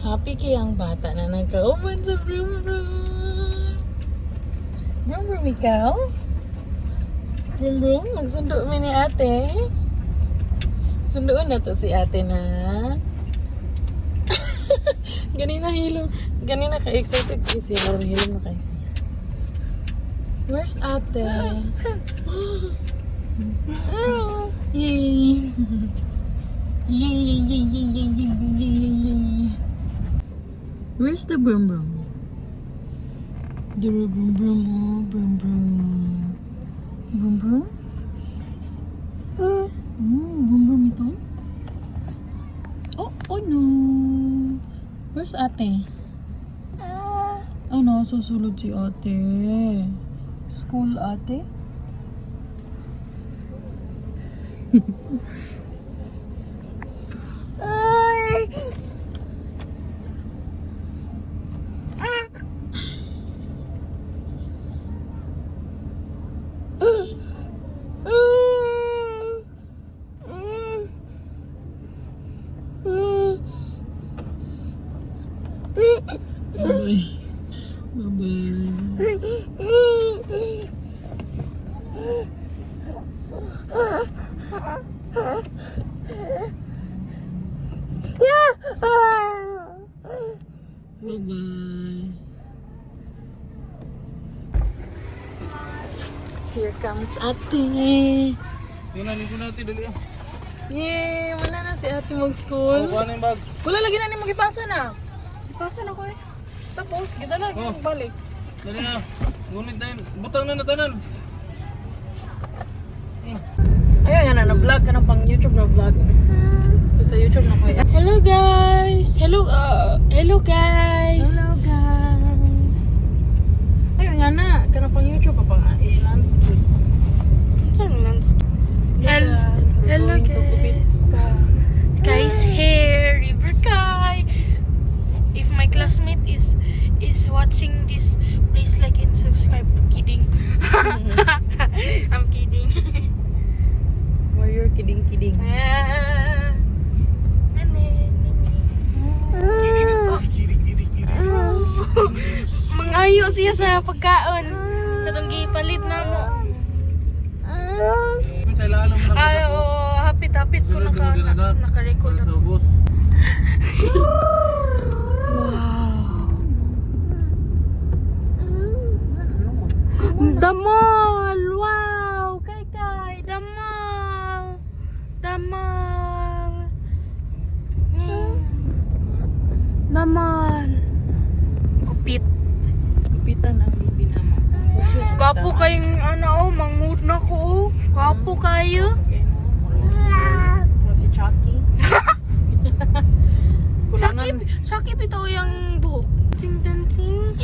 Happy kayang bata na nagkauban sa Vroom Vroom. Vroom Vroom ikaw? Vroom Vroom, magsundo mi ni ate. Sundoon na to si ate na. Ganina ka-excited kasi siya. Hilo na kayo siya. Where's ate? Yay! Yay! Where's the Vroom Vroom? The Vroom Vroom, oh, Vroom Vroom. Vroom Vroom? Vroom Vroom ito? Oh no! Where's ate? Ano, susulod si ate. School ate? Bye-bye. Here comes ate. Tingnan ko natin dali ah. Yay! Wala na si ate mag-school. Ano yung bag? Wala lagi na ni magipasa na. Ipasa na ko eh. Tapos, kita lagi balik. Dali na. Ngunit na yun. Butang na natanan. Ayun yan na, na-vlog ka na pang YouTube na vlog. Sa YouTube na ko. Hello guys! Hello guys! Hello guys! Ayun nga na, ka na pang YouTube pa nga. Landscape. Saan landscape? Hello guys! Guys here, River Kai. If my classmate is watching this, please like and subscribe. Kidding. I'm kidding. Why you're kidding? Mangayo siya sa pagkaon. Katong gipalit na mo. Ay, oo, hapit ko naka-record na. Wow. Damal! Wow! Kay! Damal! Damal! Gupitan ang bibi na mo. Kapo kayong mangmood na ko. Kapo kayo. Si Chucky. Sakip ito yung buhok. Dancing.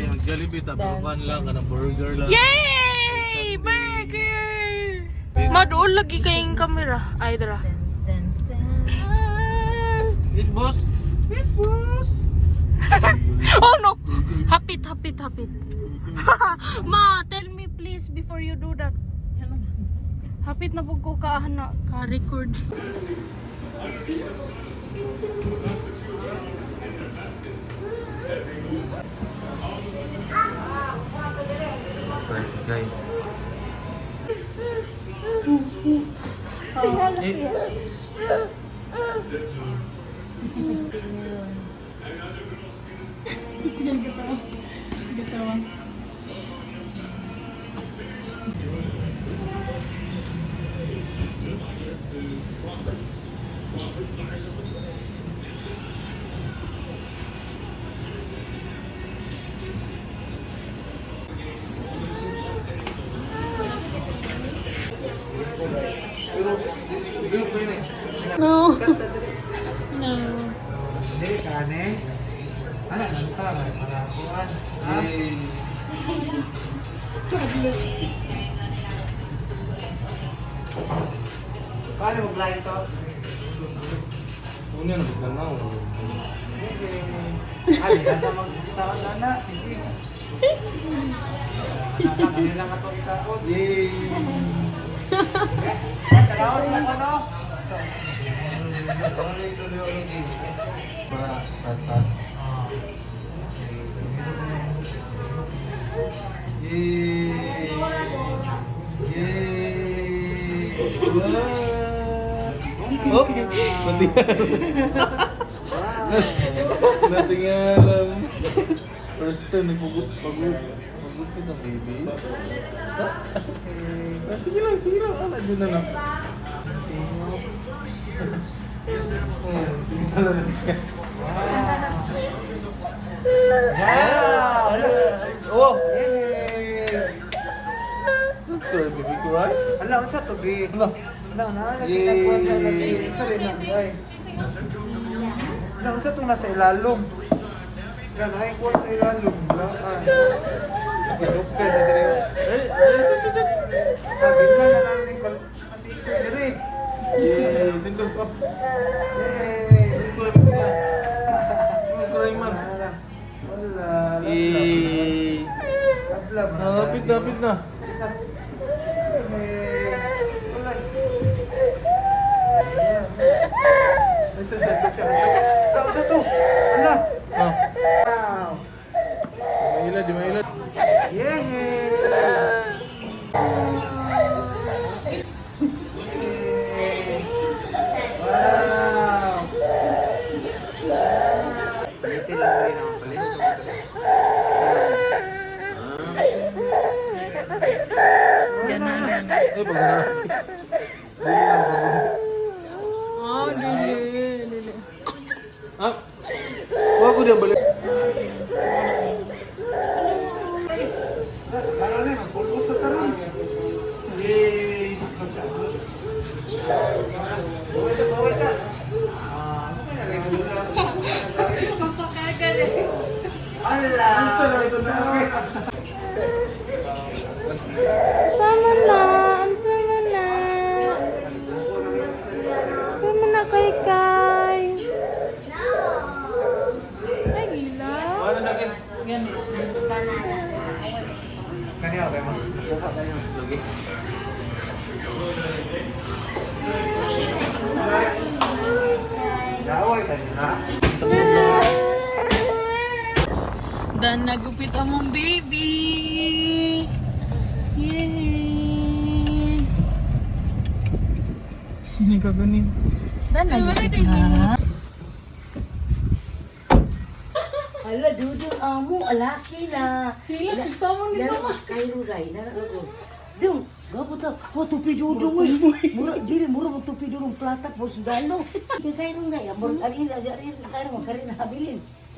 Mag-Jollibee, tabakan lang, kanang burger lang. Yay! Burger! Madool lagi kayong kamera. Ay, dara. Yes, boss. Yes, boss. Oh no! Hapit. Ma, tell me please before you do that. Hapit na po ko ka-record. Perfect guy. Tingala siya. Gatawa. No. No. Hindi, kane. Ano, nanta, may parakuan. Paano mo blind to? Una na magkanaw. Ay, ganda mag-ustawan na na. Sige. Kanila nga itong ikaon. Yay! Yes. Tarawas na ko, no? Para tas. Yeay. Oh, natinggalan. First time pagod kita baby. Sige lang, ala din na lang. Tingnan na siya. Oh! Ito, baby ko, right? Ala, unsa to bi? Ano? Ala, nakita ko sa lagi. Sorry na, ay. Ala, unsa to nasa ilalom? Ala, nakikuha sa ilalom. Ala, Lupay na dire. Sabi na lang ni kal. Andito dire. Yay! Tindog ka. Kuraiman. Wala. Yay! Lablab. Napit na. Unsa to? Ala. Oh, Wow. di mailad. Wow. Palitin lang rin ako. Ganun. Eh, pag na. Oh, dili. Ah, wag ko din balik. Ano na, magpulbos sa taron. Yay! Bawisa. Magpakagal eh. Ala. Isa lang ito na. Sama na. Sama na kay. Ay, gila. Ano sa akin? Ganun. Kaniya, kay mas. Buka kayo. Sige. Daway tayo na. Dan nagupit ang mong baby. Yay! Nagkagunin. Dan nagupit na. Ala, dudong amo, alaki na. Hila, pagpamon ni Lalo, Cairo ray, nara ako. Dong, gapo ta, po tupi dudong eh. Mura mo tupi dudong plata po sundalo. Kaya Cairo ray, amor, agin, Cairo, makarin na habilin.